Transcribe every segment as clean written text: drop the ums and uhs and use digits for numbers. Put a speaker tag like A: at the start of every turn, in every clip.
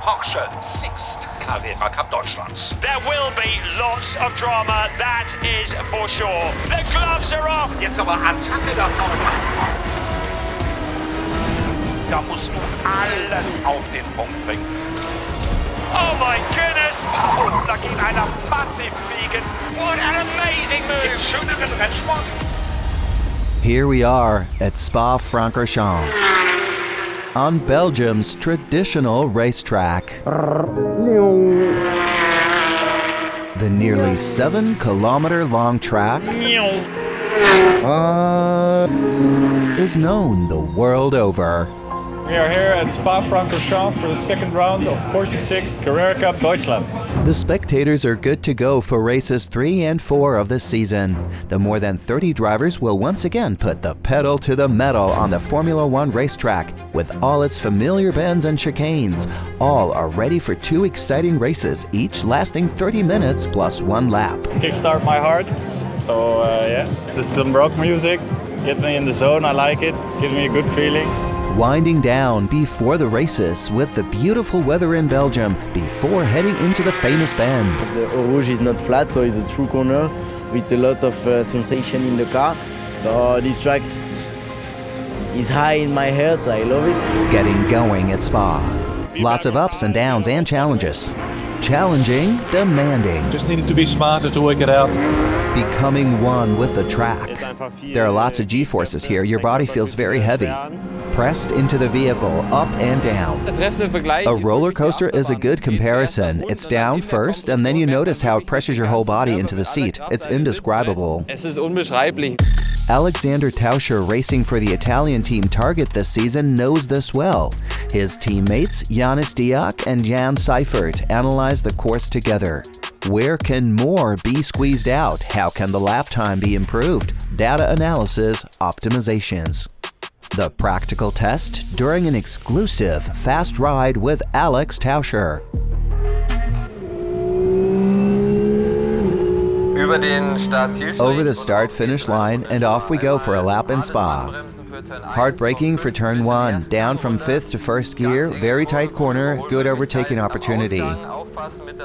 A: Porsche Sixt Carrera Cup Deutschland.
B: There will be lots of drama, that is for sure. The gloves are off.
A: Jetzt aber Attacke da vorne. Da musst du alles auf den Punkt bringen.
B: Oh my goodness!
A: Oh, da geht einer massiv fliegen.
B: What an amazing move!
A: Gibt's schöneren Rennsport?
C: Here we are at Spa-Francorchamps, on Belgium's traditional racetrack. The nearly 7-kilometer-long track is known the world over.
D: We are here at Spa-Francorchamps for the second round of Porsche Sixt Carrera Cup Deutschland.
C: The spectators are good to go for races 3 and 4 of the season. The more than 30 drivers will once again put the pedal to the metal on the Formula One racetrack with all its familiar bends and chicanes. All are ready for 2 exciting races, each lasting 30 minutes plus 1 lap.
D: Kickstart my heart. So yeah, just some rock music. Get me in the zone, I like it. Gives me a good feeling.
C: Winding down before the races with the beautiful weather in Belgium before heading into the famous bend.
E: The Oeverhaus is not flat, so it's a true corner with a lot of sensation in the car. So this track is high in my heart, I love it.
C: Getting going at Spa. Lots of ups and downs and challenges. Challenging, demanding.
F: Just needed to be smarter to work it out.
C: Becoming one with the track. There are lots of G-forces here. Your body feels very heavy. Pressed into the vehicle, up and down. A roller coaster is a good comparison. It's down first, and then you notice how it presses your whole body into the seat. It's indescribable. Alexander Tauscher, racing for the Italian team Target this season, knows this well. His teammates, Janis Diak and Jan Seifert, analyze the course together. Where can more be squeezed out? How can the lap time be improved? Data analysis, optimizations. The practical test during an exclusive fast ride with Alex Tauscher. Over the start-finish line and off we go for a lap in Spa. Hard braking for turn 1, down from 5th to 1st gear, very tight corner, good overtaking opportunity.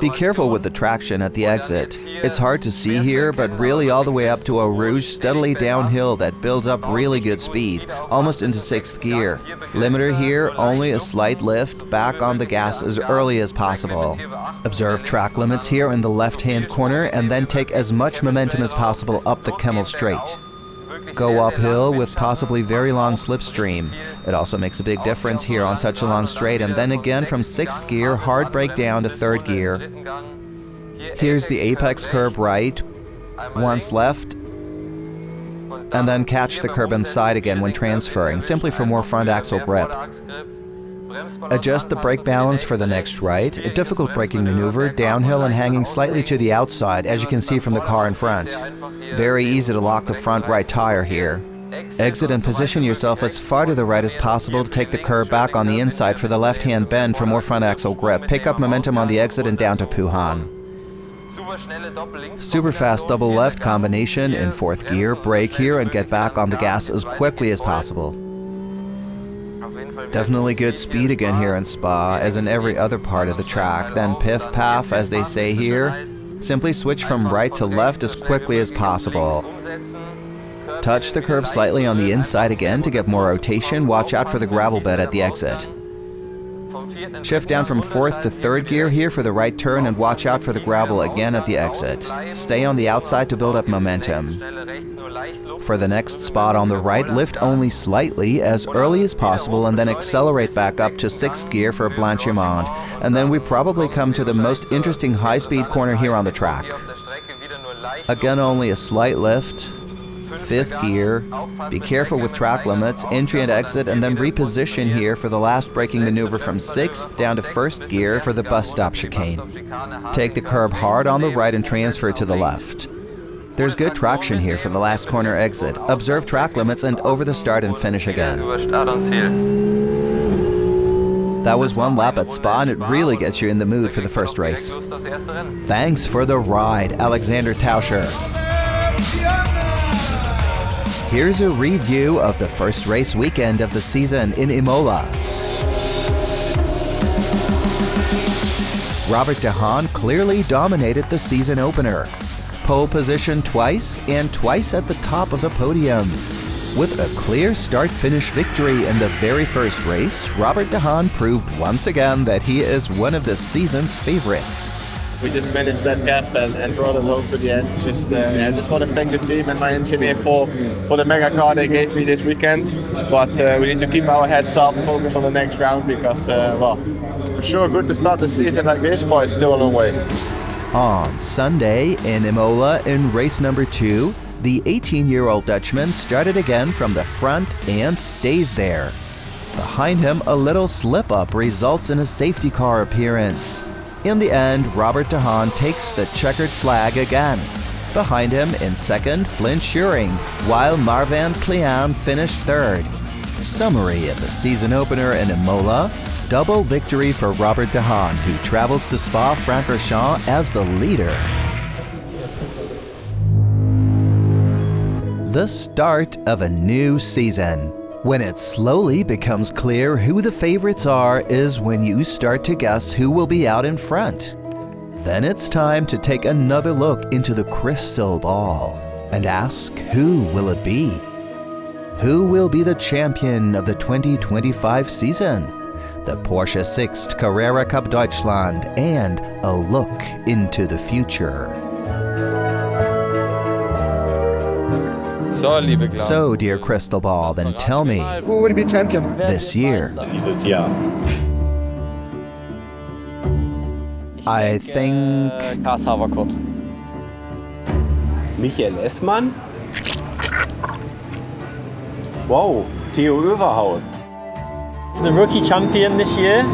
C: Be careful with the traction at the exit. It's hard to see here, but really all the way up to Eau Rouge, steadily downhill that builds up really good speed, almost into 6th gear. Limiter here, only a slight lift, back on the gas as early as possible. Observe track limits here in the left-hand corner and then take as much momentum as possible up the Kemmel Straight. Go uphill with possibly very long slipstream. It also makes a big difference here on such a long straight, and then again from 6th gear, hard brake down to 3rd gear. Here's the apex curb right, once left, and then catch the curb inside again when transferring, simply for more front axle grip. Adjust the brake balance for the next right, a difficult braking maneuver, downhill and hanging slightly to the outside, as you can see from the car in front. Very easy to lock the front right tire here. Exit and position yourself as far to the right as possible to take the curb back on the inside for the left-hand bend for more front axle grip. Pick up momentum on the exit and down to Puhan. Super fast double left combination in 4th gear, brake here and get back on the gas as quickly as possible. Definitely good speed again here in Spa, as in every other part of the track. Then piff-paff, as they say here. Simply switch from right to left as quickly as possible. Touch the curb slightly on the inside again to get more rotation. Watch out for the gravel bed at the exit. Shift down from 4th to 3rd gear here for the right turn and watch out for the gravel again at the exit. Stay on the outside to build up momentum. For the next spot on the right, lift only slightly as early as possible and then accelerate back up to 6th gear for Blanchimont. And then we probably come to the most interesting high-speed corner here on the track. Again, only a slight lift. 5th gear, be careful with track limits, entry and exit, and then reposition here for the last braking maneuver from 6th down to 1st gear for the bus stop chicane. Take the curb hard on the right and transfer to the left. There's good traction here for the last corner exit. Observe track limits and over the start and finish again. That was 1 lap at Spa, and it really gets you in the mood for the first race. Thanks for the ride, Alexander Tauscher. Here's a review of the first race weekend of the season in Imola. Robert de Haan clearly dominated the season opener. Pole position twice and twice at the top of the podium. With a clear start-finish victory in the very first race, Robert de Haan proved once again that he is one of the season's favorites.
G: We just managed that gap and brought it home to the end. I just want to thank the team and my engineer for the mega car they gave me this weekend. But we need to keep our heads up, focus on the next round because, well, for sure good to start the season like this, but it's still a long way.
C: On Sunday in Imola in race number 2, the 18-year-old Dutchman started again from the front and stays there. Behind him, a little slip-up results in a safety car appearance. In the end, Robert de Haan takes the checkered flag again. Behind him in second, Flynt Schuring, while Marwan Klian finished third. Summary of the season opener in Imola: double victory for Robert de Haan, who travels to Spa-Francorchamps as the leader. The start of a new season. When it slowly becomes clear who the favorites are is when you start to guess who will be out in front. Then it's time to take another look into the crystal ball and ask, who will it be? Who will be the champion of the 2025 season? The Porsche Sixt Carrera Cup Deutschland, and a look into the future. So, dear crystal ball, then tell me,
H: who will be champion
C: this year?
D: Dieses Jahr.
C: I think
I: Michael Essmann. Wow, Theo Oeverhaus.
J: The rookie champion this year,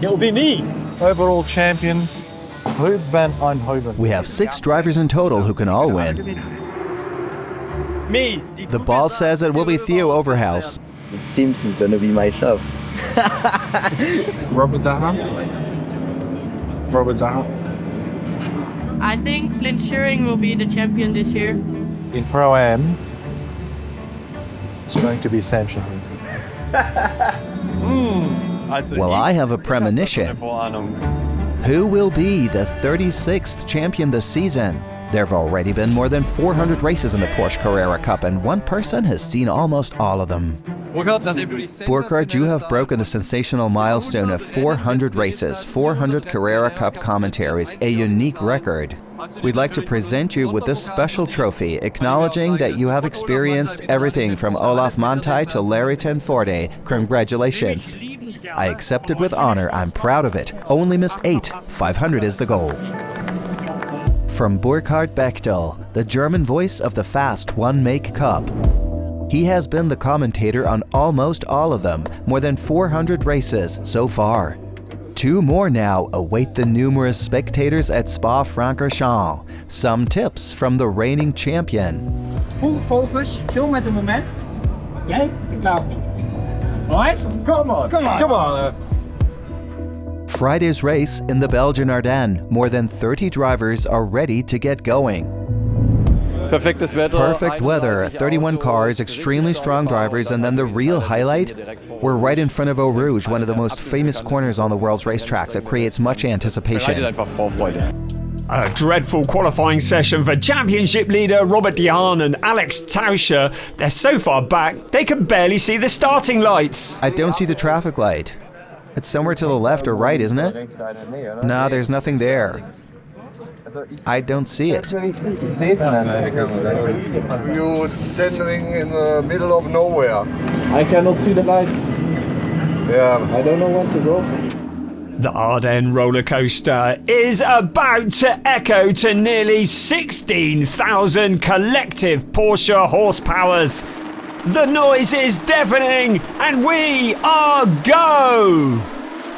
J: it'll be me.
F: Overall champion, Boeuf Bourguignon.
C: We have 6 drivers in total who can all win.
J: Me.
C: The ball says it will be Theo Oeverhaus.
E: It seems it's gonna be myself.
H: Robert de Haan. Robert de Haan.
K: I think Flynt Schuring will be the champion this year.
F: In Pro-Am, it's going to be Sam Schuring.
C: Well, I have a premonition. Who will be the 36th champion this season? There have already been more than 400 races in the Porsche Carrera Cup, and one person has seen almost all of them. Burkhard, you have broken the sensational milestone of 400 races, 400 Carrera Cup commentaries, a unique record. We'd like to present you with this special trophy, acknowledging that you have experienced everything from Olaf Manthey to Larry Tenforde. Congratulations. I accept it with honor. I'm proud of it. Only missed 8. 500 is the goal. From Burkhard Bechtel, the German voice of the Fast One-Make Cup. He has been the commentator on almost all of them, more than 400 races so far. 2 more now await the numerous spectators at Spa-Francorchamps. Some tips from the reigning champion.
L: Full focus, veel met het moment. Jij, klaar. Alright? Come on. Come on. Come on.
C: Friday's race in the Belgian Ardennes. More than 30 drivers are ready to get going. Perfect weather, 31 cars, extremely strong drivers, and then the real highlight? We're right in front of Eau Rouge, one of the most famous corners on the world's racetracks. It creates much anticipation.
B: A dreadful qualifying session for championship leader Robert de Haan and Alex Tauscher. They're so far back, they can barely see the starting lights.
C: I don't see the traffic light. It's somewhere to the left or right, isn't it? No, there's nothing there. I don't see it.
H: You're standing in the middle of nowhere.
E: I cannot see the light.
H: Yeah.
E: I don't know where to go.
B: The Ardennes roller coaster is about to echo to nearly 16,000 collective Porsche horsepowers. The noise is deafening, and we are go!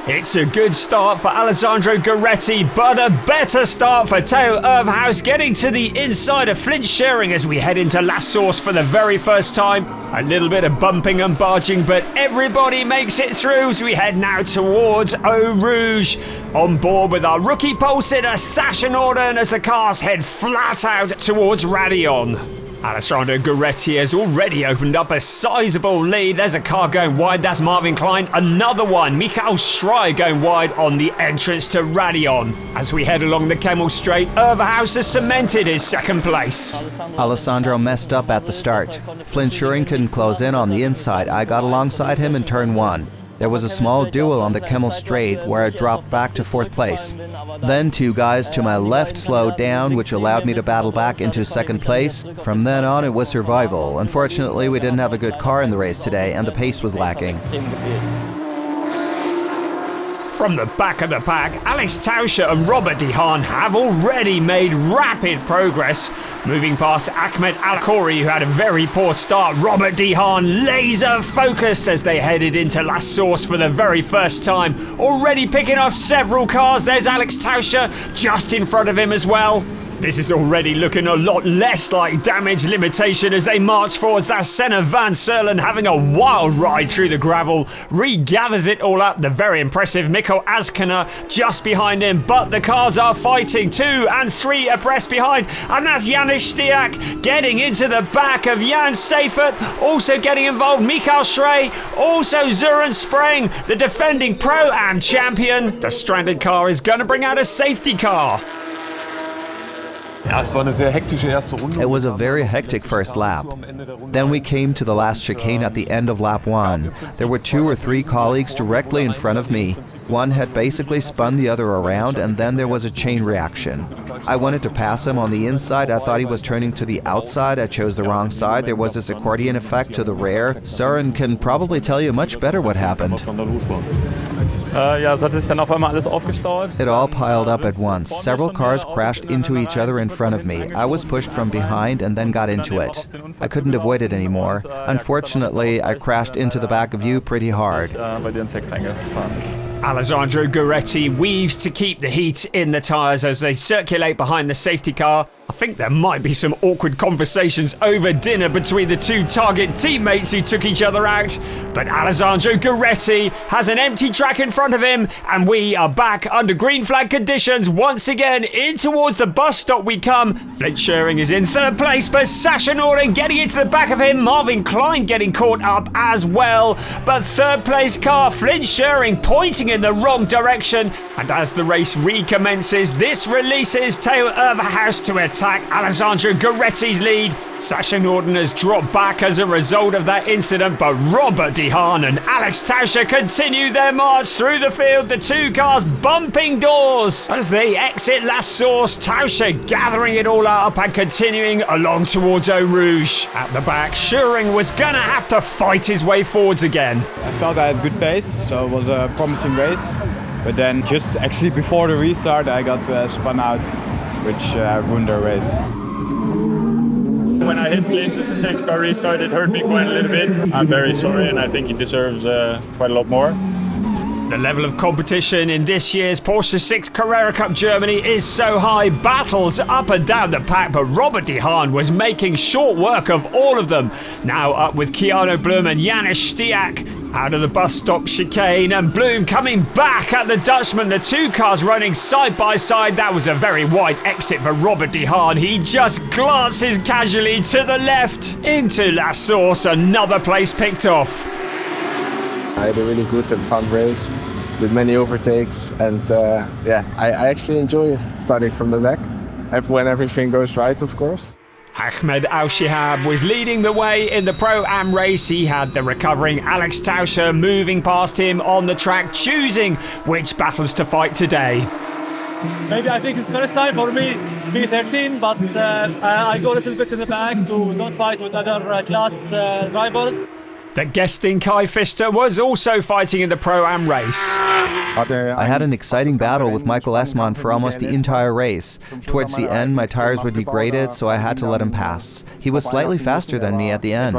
B: It's a good start for Alessandro Ghiretti, but a better start for Theo Oeverhaus, getting to the inside of Flynt Schuring as we head into La Source for the very first time. A little bit of bumping and barging, but everybody makes it through as we head now towards Eau Rouge. On board with our rookie pole sitter, Sasha Norden, as the cars head flat out towards Radion. Alessandro Ghiretti has already opened up a sizable lead. There's a car going wide, that's Marvin Klein. Another one, Michael Schrey going wide on the entrance to Raidillon. As we head along the Kemmel Straight, Oeverhaus has cemented his second place.
C: Alessandro messed up at the start. Flynt Schuring couldn't close in on the inside. I got alongside him in turn 1. There was a small duel on the Kemmel Straight where I dropped back to 4th place. Then 2 guys to my left slowed down, which allowed me to battle back into 2nd place. From then on, it was survival. Unfortunately, we didn't have a good car in the race today, and the pace was lacking.
B: From the back of the pack, Alex Tauscher and Robert De Haan have already made rapid progress. Moving past Ahmed Al-Khoury, who had a very poor start. Robert De Haan laser focused as they headed into La Source for the very first time. Already picking off several cars. There's Alex Tauscher just in front of him as well. This is already looking a lot less like damage limitation as they march forwards. That's Senna Van Serlen having a wild ride through the gravel. Regathers it all up. The very impressive Mikko Askiner just behind him. But the cars are fighting 2 and 3 abreast behind. And that's Janis Stiak getting into the back of Jan Seifert. Also getting involved, Michael Schrey. Also Søren Spreng, the defending Pro-Am champion. The stranded car is going to bring out a safety car.
C: It was a very hectic first lap. Then we came to the last chicane at the end of lap 1. There were 2 or 3 colleagues directly in front of me. One had basically spun the other around, and then there was a chain reaction. I wanted to pass him on the inside. I thought he was turning to the outside. I chose the wrong side. There was this accordion effect to the rear. Søren can probably tell you much better what happened. It all piled up at once. Several cars crashed into each other in front of me. I was pushed from behind and then got into it. I couldn't avoid it anymore. Unfortunately, I crashed into the back of you pretty hard.
B: Alessandro Ghiretti weaves to keep the heat in the tyres as they circulate behind the safety car. I think there might be some awkward conversations over dinner between the 2 target teammates who took each other out. But Alessandro Ghiretti has an empty track in front of him, and we are back under green flag conditions once again. In towards the bus stop we come. Flynt Schuring is in 3rd place, but Sasha Norden getting into the back of him. Marvin Klein getting caught up as well. But 3rd place car, Flynt Schuring pointing in the wrong direction. And as the race recommences, this releases Theo Oeverhaus to attack Alessandro Ghiretti's lead. Sasha Norden has dropped back as a result of that incident, but Robert De Haan and Alex Tauscher continue their march through the field, the 2 cars bumping doors as they exit La Source. Tauscher gathering it all up and continuing along towards Eau Rouge. At the back, Schuring was gonna have to fight his way forwards again.
M: I felt I had good pace, so it was a promising race. But then just actually before the restart, I got spun out, which ruined the race.
D: When I hit Flynt at the Sixt car restart, it hurt me quite a little bit. I'm very sorry, and I think he deserves quite a lot more.
B: The level of competition in this year's Porsche Sixt Carrera Cup Germany is so high. Battles up and down the pack, but Robert De Haan was making short work of all of them. Now up with Keanu Bloom and Janis Stiak. Out of the bus stop chicane, and Bloom coming back at the Dutchman. The 2 cars running side by side. That was a very wide exit for Robert De Haan. He just glances casually to the left into La Source. Another place picked off.
G: I had a really good and fun race with many overtakes, and I actually enjoy starting from the back. When everything goes right, of course.
B: Ahmed Al-Shihab was leading the way in the Pro-Am race. He had the recovering Alex Tauscher moving past him on the track, choosing which battles to fight today.
J: Maybe I think it's first time for me, B13, but I go a little bit in the back to not fight with other class drivers.
B: The guesting Kai Pfister was also fighting in the Pro-Am race.
C: I had an exciting battle with Michael Esmann for almost the entire race. Towards the end, my tires were degraded, so I had to let him pass. He was slightly faster than me at the end.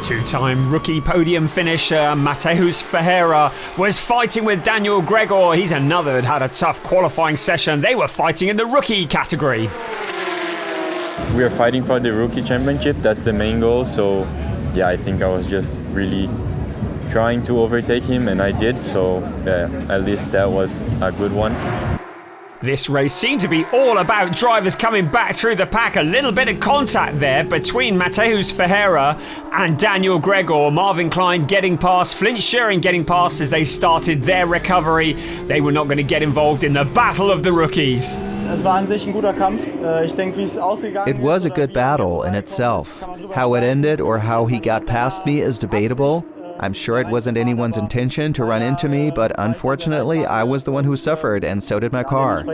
B: 2-time rookie podium finisher Mateusz Ferreira was fighting with Daniel Gregor. He's another who'd had a tough qualifying session. They were fighting in the rookie category.
N: We are fighting for the rookie championship. That's the main goal. So yeah, I think I was just really trying to overtake him, and I did. So at least that was a good one.
B: This race seemed to be all about drivers coming back through the pack. A little bit of contact there between Mateusz Ferreira and Daniel Gregor. Marvin Klein getting past, Flynt Schuring getting past as they started their recovery. They were not going to get involved in the battle of the rookies.
C: It was a good battle in itself. How it ended or how he got past me is debatable. I'm sure it wasn't anyone's intention to run into me, but unfortunately, I was the one who suffered, and so did my car.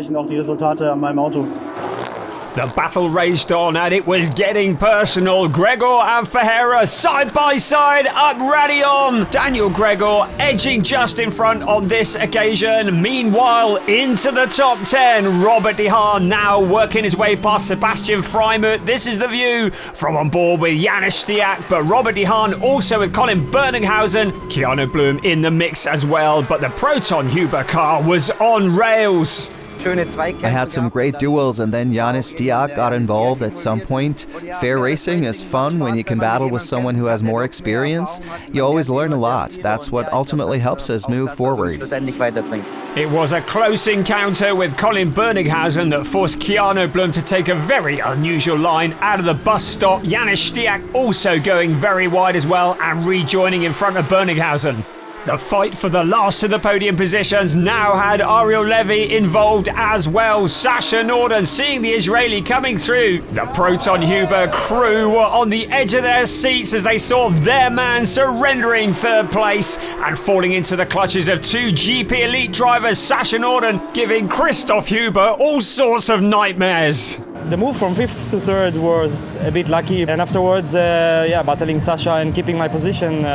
B: The battle raged on and it was getting personal. Gregor and Ferreira side by side up Radion. Daniel Gregor edging just in front on this occasion. Meanwhile, into the top 10, Robert De Haan now working his way past Sebastian Freimut. This is the view from on board with Janis Stiak, but Robert De Haan also with Colin Berninghausen. Keanu Bloom in the mix as well, but the Proton Huber car was on rails.
C: I had some great duels, and then Janis Stiak got involved at some point. Fair racing is fun when you can battle with someone who has more experience. You always learn a lot. That's what ultimately helps us move forward.
B: It was a close encounter with Colin Berninghausen that forced Keanu Bloom to take a very unusual line out of the bus stop. Janis Stiak also going very wide as well and rejoining in front of Berninghausen. The fight for the last of the podium positions now had Ariel Levy involved as well. Sasha Norden seeing the Israeli coming through. The Proton Huber crew were on the edge of their seats as they saw their man surrendering third place and falling into the clutches of two GP Elite drivers. Sasha Norden giving Christoph Huber all sorts of nightmares.
O: The move from 5th to 3rd was a bit lucky, and afterwards, battling Sasha and keeping my position,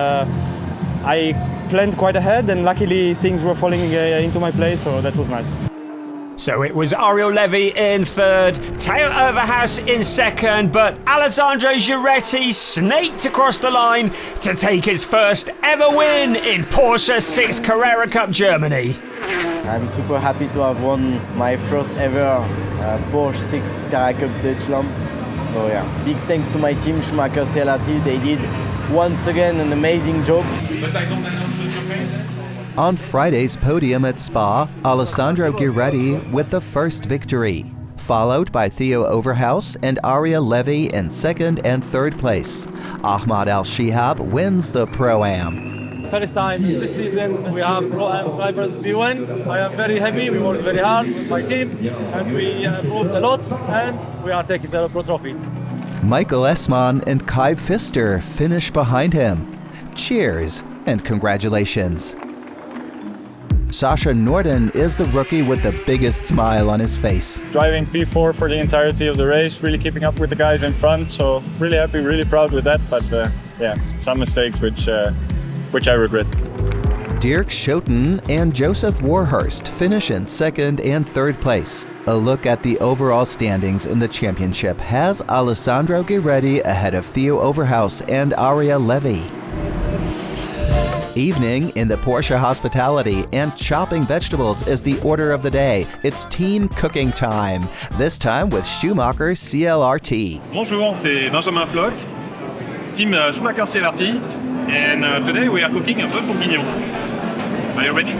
O: I planned quite ahead, and luckily things were falling into my place, so that was nice.
B: So it was Ariel Levy in third, Theo Oeverhaus in second, but Alessandro Ghiretti snaked across the line to take his first ever win in Porsche Sixt Carrera Cup Germany.
E: I'm super happy to have won my first ever Porsche Sixt Carrera Cup Deutschland. So yeah, big thanks to my team, Schumacher CLRT. They did once again an amazing job.
C: On Friday's podium at Spa, Alessandro Ghiretti with the first victory, followed by Theo Oeverhaus and Ariel Levy in second and third place. Ahmad Al-Shihab wins the Pro-Am.
J: First time this season we have Pro-Am drivers B1. I am very happy, we worked very hard with my team and we improved a lot and we are taking the Pro Trophy.
C: Michael Esman and Kai Pfister finish behind him. Cheers and congratulations. Sasha Norden is the rookie with the biggest smile on his face.
D: Driving P4 for the entirety of the race, really keeping up with the guys in front, so really happy, really proud with that, but some mistakes which I regret.
C: Dirk Schoten and Joseph Warhurst finish in second and third place. A look at the overall standings in the championship has Alessandro Ghiretti ahead of Theo Oeverhaus and Ariel Levy. Evening in the Porsche hospitality and chopping vegetables is the order of the day. It's team cooking time, this time with Schumacher CLRT.
P: Bonjour, c'est Benjamin Floch, team Schumacher CLRT, and today we are cooking a Boeuf Bourguignon. Are you ready?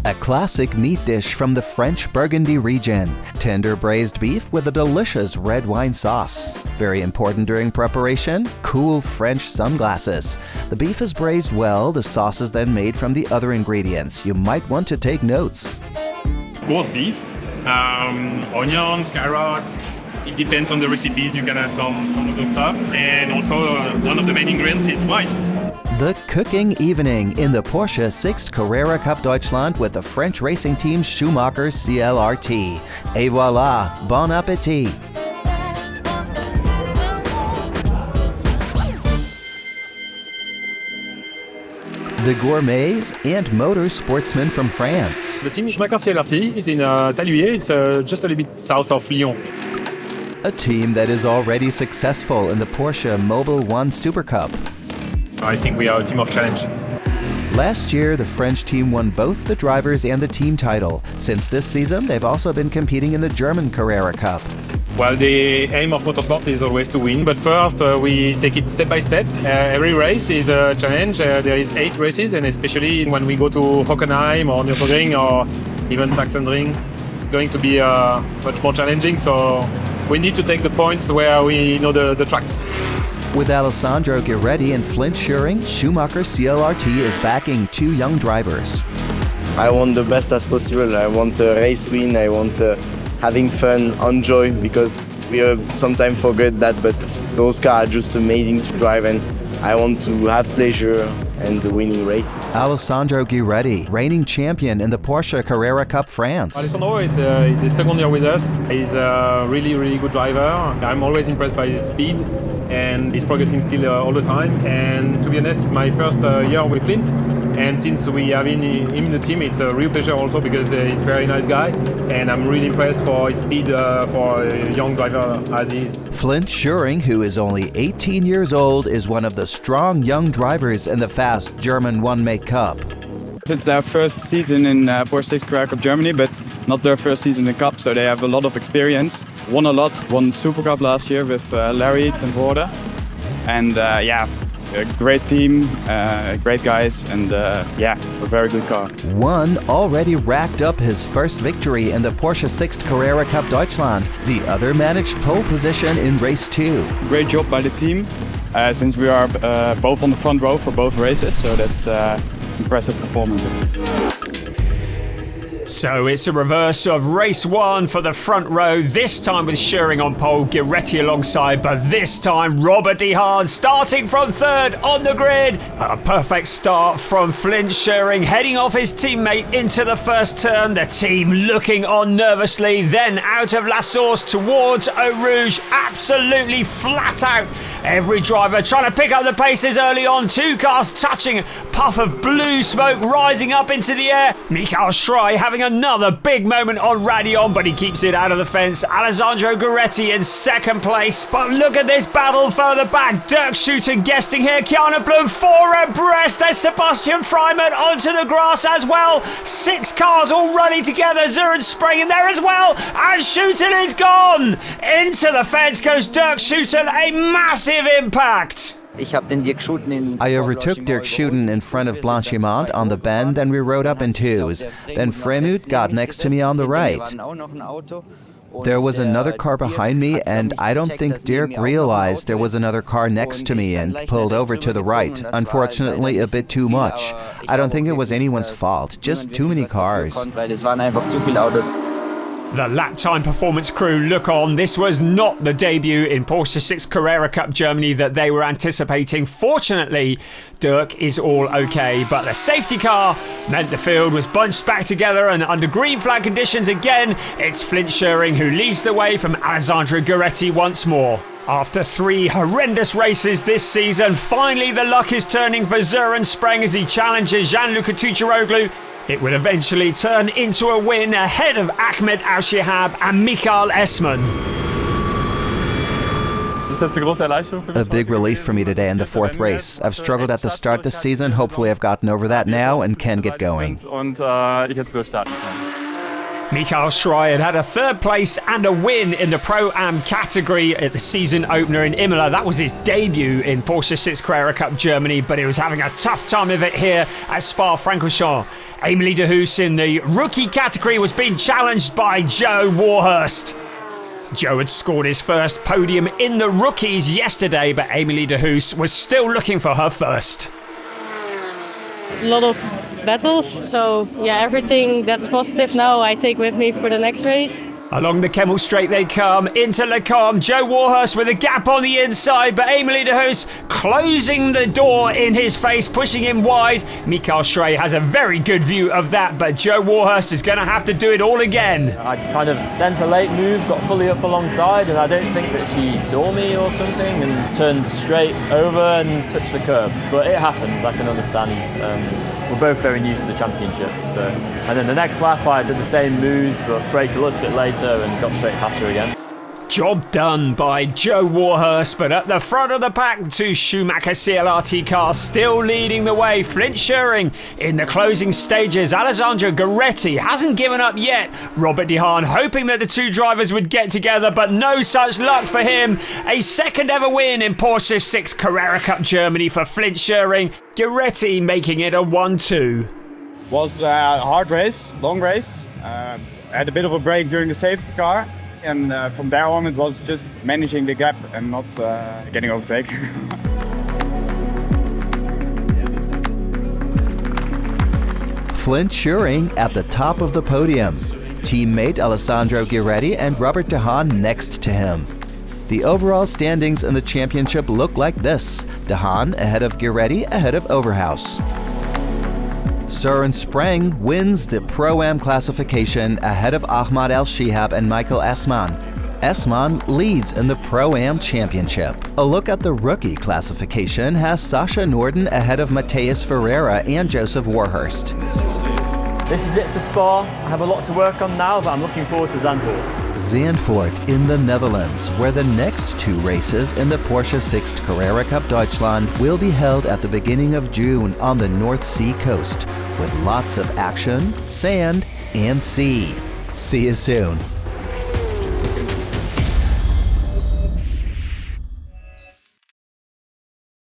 C: A classic meat dish from the French Burgundy region. Tender braised beef with a delicious red wine sauce. Very important during preparation, cool French sunglasses. The beef is braised well, the sauce is then made from the other ingredients. You might want to take notes.
P: Cold beef, onions, carrots. It depends on the recipes, you can add some of the stuff. And also one of the main ingredients is wine.
C: The cooking evening in the Porsche Sixt Carrera Cup Deutschland with the French racing team Schumacher CLRT. Et voilà, bon appétit! The gourmets and motor sportsmen from France.
P: The team Schumacher CLRT is in Taluyer, it's just a little bit south of Lyon.
C: A team that is already successful in the Porsche Mobil 1 Super Cup.
P: I think we are a team of challenge.
C: Last year, the French team won both the drivers and the team title. Since this season, they've also been competing in the German Carrera Cup.
P: Well, the aim of motorsport is always to win, but first we take it step by step. Every race is a challenge. There is 8 races, and especially when we go to Hockenheim or Nürburgring or even Sachsenring, it's going to be much more challenging. So we need to take the points where we know the tracks.
C: With Alessandro Ghiretti and Flynt Schuring, Schumacher CLRT is backing 2 young drivers.
E: I want the best as possible. I want a race win. I want having fun, enjoy, because we sometimes forget that, but those cars are just amazing to drive, and I want to have pleasure and winning races.
C: Alessandro Ghiretti, reigning champion in the Porsche Carrera Cup France.
P: Alessandro is his second year with us. He's a really good driver. I'm always impressed by his speed, and he's progressing still all the time. And to be honest, it's my first year with Flynt. And since we have him in the team, it's a real pleasure also because he's a very nice guy. And I'm really impressed for his speed for a young driver as he is.
C: Flynt Schuring, who is only 18 years old, is one of the strong young drivers in the fast German one-make cup.
M: It's their first season in Porsche Sixt Carrera Cup Germany, but not their first season in the Cup, so they have a lot of experience. Won a lot, won Super Cup last year with Larry and Borde. And yeah, a great team, great guys, and yeah, a very good car.
C: One already racked up his first victory in the Porsche Sixt Carrera Cup Deutschland. The other managed pole position in race 2.
M: Great job by the team, since we are both on the front row for both races, so that's impressive performance.
B: So it's a reverse of race 1 for the front row, this time with Schuring on pole, Ghiretti alongside, but this time Robert De Haas starting from 3rd on the grid. A perfect start from Flynt Schuring, heading off his teammate into the first turn. The team looking on nervously, then out of La Source towards Eau Rouge, absolutely flat out. Every driver trying to pick up the paces early on, 2 cars touching, puff of blue smoke rising up into the air. Michael Schrei having another big moment on Radion, but he keeps it out of the fence. Alessandro Ghiretti in 2nd place. But look at this battle further back. Dirk Schouten guesting here. Kiana Bloom 4 abreast. There's Sebastian Freiman onto the grass as well. 6 cars all running together. Søren Spring in there as well. And Schouten is gone. Into the fence goes Dirk Schouten. A massive impact.
C: I overtook Dirk Schouten in front of Blanchimont on the bend, and we rode up in 2s. Then Fremut got next to me on the right. There was another car behind me, and I don't think Dirk realized there was another car next to me and pulled over to the right. Unfortunately, a bit too much. I don't think it was anyone's fault, just too many cars.
B: The lap time performance crew look on. This was not the debut in Porsche Sixt Carrera Cup Germany that they were anticipating. Fortunately, Dirk is all okay, but the safety car meant the field was bunched back together, and under green flag conditions again, it's Flynt Schuring who leads the way from Alessandro Ghiretti once more. After 3 horrendous races this season, finally the luck is turning for Søren Spring as he challenges Gianluca Tucciaroglu. It would eventually turn into a win ahead of Ahmed Al-Shihab and Michael Esman.
C: A big relief for me today in the 4th race. I've struggled at the start this season. Hopefully I've gotten over that now and can get going.
B: Michael Schrei had a 3rd place and a win in the Pro-Am category at the season opener in Imola. That was his debut in Porsche Sixt Carrera Cup Germany, but he was having a tough time of it here at Spa-Francorchamps. Émilie de Hoos in the rookie category was being challenged by Joe Warhurst. Joe had scored his first podium in the rookies yesterday, but Émilie de Hoos was still looking for her first.
K: A lot of battles, so yeah, everything that's positive now I take with me for the next race.
B: Along the Kemmel Straight they come, into Le Combe, Joe Warhurst with a gap on the inside, but Émilie de Hoos closing the door in his face, pushing him wide. Michael Schrei has a very good view of that, but Joe Warhurst is going to have to do it all again.
Q: I kind of sent a late move, got fully up alongside, and I don't think that she saw me or something, and turned straight over and touched the curbs. But it happens, I can understand. We're both very new to the championship, so. And then the next lap I did the same move, but braked a little bit later and got straight past her again.
B: Job done by Joe Warhurst, but at the front of the pack, two Schumacher CLRT cars still leading the way. Flynt Schuring in the closing stages. Alessandro Ghiretti hasn't given up yet. Robert De Haan hoping that the two drivers would get together, but no such luck for him. A second ever win in Porsche Sixt Carrera Cup Germany for Flynt Schuring. Ghiretti making it a 1-2.
O: Was a hard race, long race. Had a bit of a break during the safety car. And from there on, it was just managing the gap and not getting overtaken.
C: Flynt Schuring at the top of the podium. Teammate Alessandro Ghiretti and Robert De Haan next to him. The overall standings in the championship look like this. De Haan ahead of Ghiretti, ahead of Oeverhaus. Søren Spreng wins the Pro-Am classification ahead of Ahmad El-Shihab and Michael Esman. Esman leads in the Pro-Am championship. A look at the rookie classification has Sasha Norden ahead of Matheus Ferreira and Joseph Warhurst.
Q: This is it for Spa. I have a lot to work on now, but I'm looking forward to Zandvoort.
C: Zandvoort in the Netherlands, where the next two races in the Porsche Sixt Carrera Cup Deutschland will be held at the beginning of June on the North Sea coast, with lots of action, sand, and sea. See you soon.